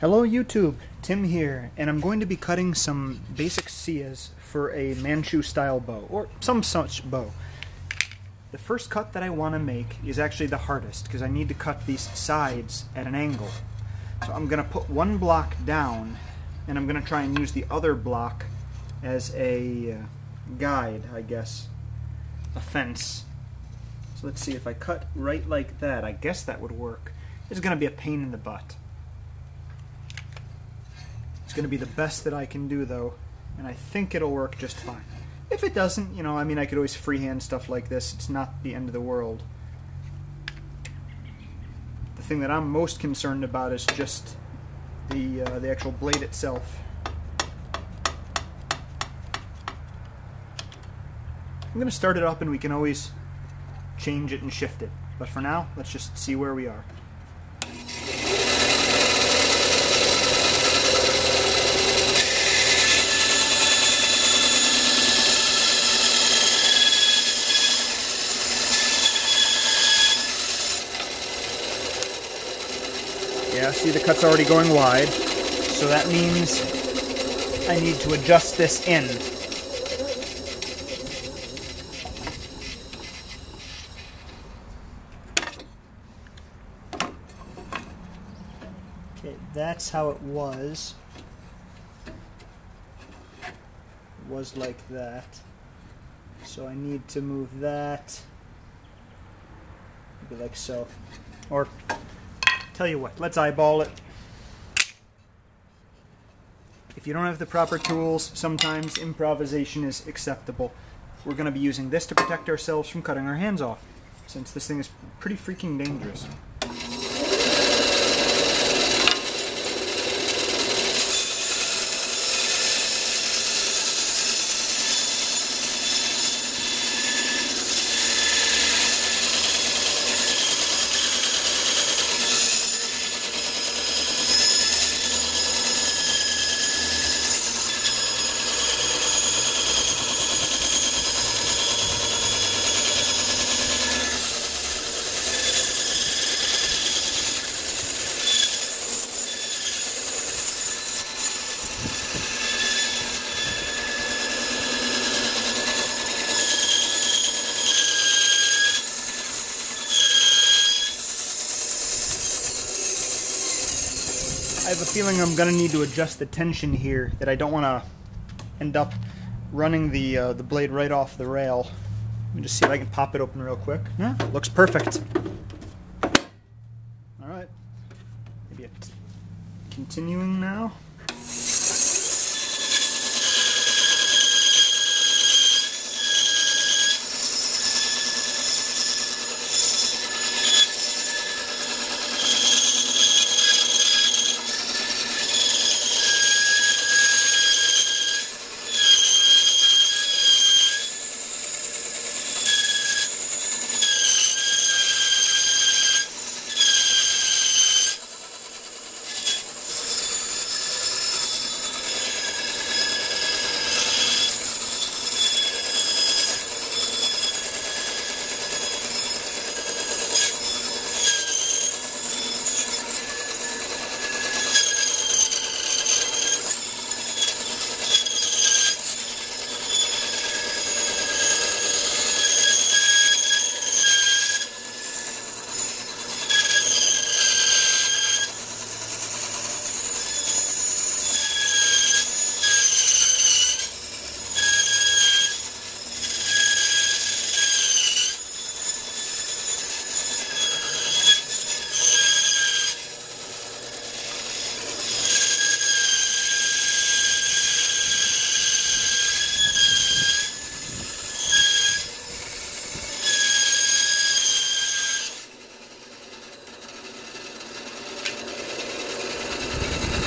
Hello YouTube, Tim here, and I'm going to be cutting some basic Siyahs for a Manchu style bow, or some such bow. The first cut that I want to make is actually the hardest, because I need to cut these sides at an angle. So I'm going to put one block down, and I'm going to try and use the other block as a guide, I guess, a fence. So let's see, if I cut right like that, I guess that would work. It's going to be a pain in the butt. It's going to be the best that I can do, though, and I think it'll work just fine. If it doesn't, you know, I mean, I could always freehand stuff like this. It's not the end of the world. The thing that I'm most concerned about is just the actual blade itself. I'm going to start it up, and we can always change it and shift it. But for now, let's just see where we are. Yeah, see, the cut's already going wide, so that means I need to adjust this end. Okay, that's how it was. It was like that. So I need to move that, maybe like so. Or tell you what, let's eyeball it. If you don't have the proper tools, sometimes improvisation is acceptable. We're going to be using this to protect ourselves from cutting our hands off, since this thing is pretty freaking dangerous. I have a feeling I'm going to need to adjust the tension here, that I don't want to end up running the blade right off the rail. Let me just see if I can pop it open real quick. Yeah, looks perfect. Alright, maybe continuing now.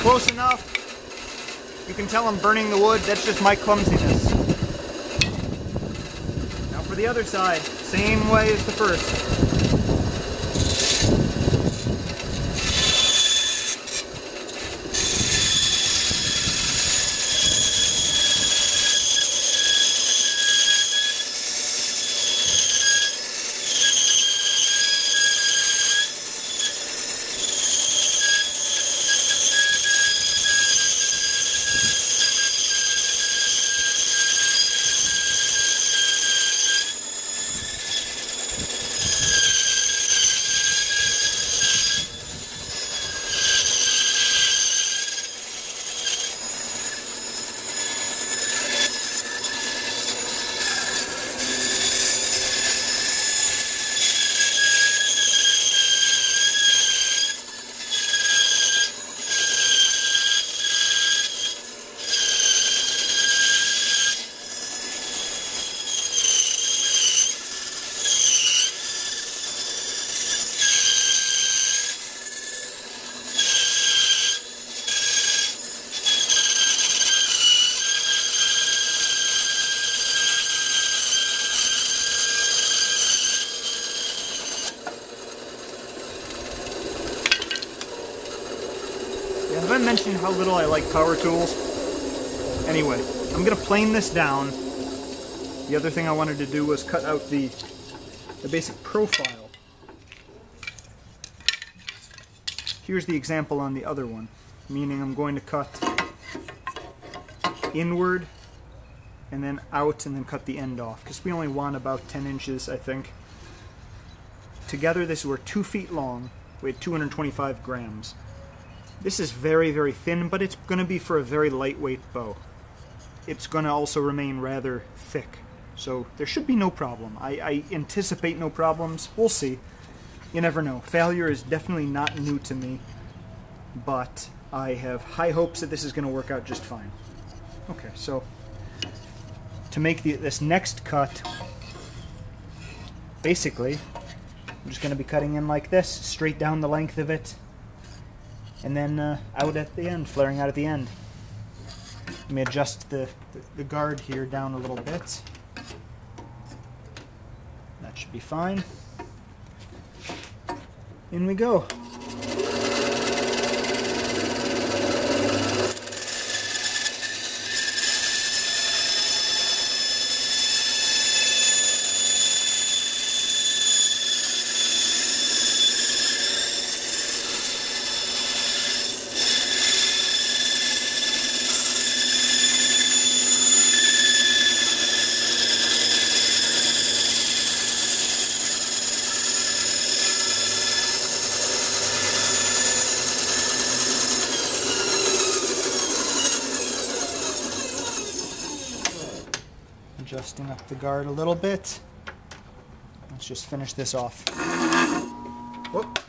Close enough. You can tell I'm burning the wood. That's just my clumsiness. Now for the other side. Same way as the first. mentioning how little I like power tools. Anyway, I'm going to plane this down. The other thing I wanted to do was cut out the basic profile. Here's the example on the other one, meaning I'm going to cut inward and then out and then cut the end off, because we only want about 10 inches, I think. Together, this were 2 feet long, weighed 225 grams. This is very, very thin, but it's going to be for a very lightweight bow. It's going to also remain rather thick, so there should be no problem. I anticipate no problems. We'll see. You never know. Failure is definitely not new to me, but I have high hopes that this is going to work out just fine. Okay, so to make this next cut, basically, I'm just going to be cutting in like this, straight down the length of it, and then out at the end, flaring out at the end. Let me adjust the guard here down a little bit. That should be fine. In we go. Adjusting up the guard a little bit. Let's just finish this off. Whoop.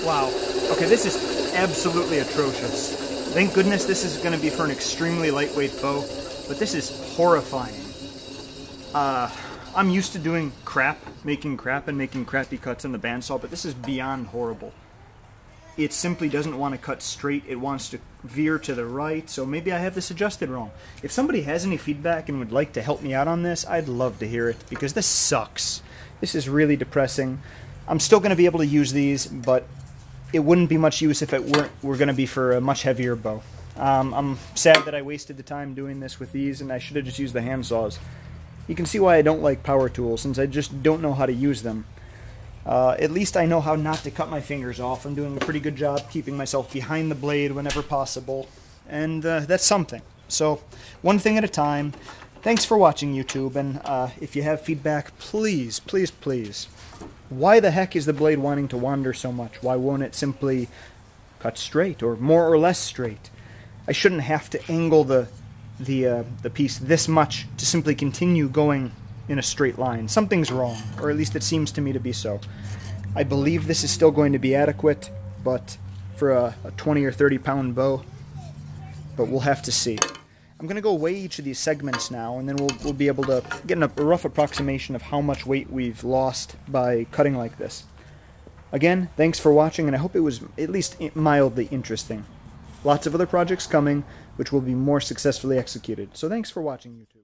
Wow. Okay, this is absolutely atrocious. Thank goodness this is going to be for an extremely lightweight bow, but this is horrifying. I'm used to doing crap, making crap and making crappy cuts on the bandsaw, but this is beyond horrible. It simply doesn't want to cut straight, it wants to veer to the right, so maybe I have this adjusted wrong. If somebody has any feedback and would like to help me out on this, I'd love to hear it, because this sucks. This is really depressing. I'm still going to be able to use these, but it wouldn't be much use if it were going to be for a much heavier bow. I'm sad that I wasted the time doing this with these, and I should have just used the hand saws. You can see why I don't like power tools, since I just don't know how to use them. At least I know how not to cut my fingers off. I'm doing a pretty good job keeping myself behind the blade whenever possible, and that's something. So, one thing at a time. Thanks for watching, YouTube, and if you have feedback, please, please, please. Why the heck is the blade wanting to wander so much? Why won't it simply cut straight, or more or less straight? I shouldn't have to angle the piece this much to simply continue going in a straight line. Something's wrong, or at least it seems to me to be so. I believe this is still going to be adequate, but for a 20 or 30 pound bow, but we'll have to see. I'm going to go weigh each of these segments now, and then we'll be able to get a rough approximation of how much weight we've lost by cutting like this. Again, thanks for watching, and I hope it was at least mildly interesting. Lots of other projects coming, which will be more successfully executed. So thanks for watching, YouTube.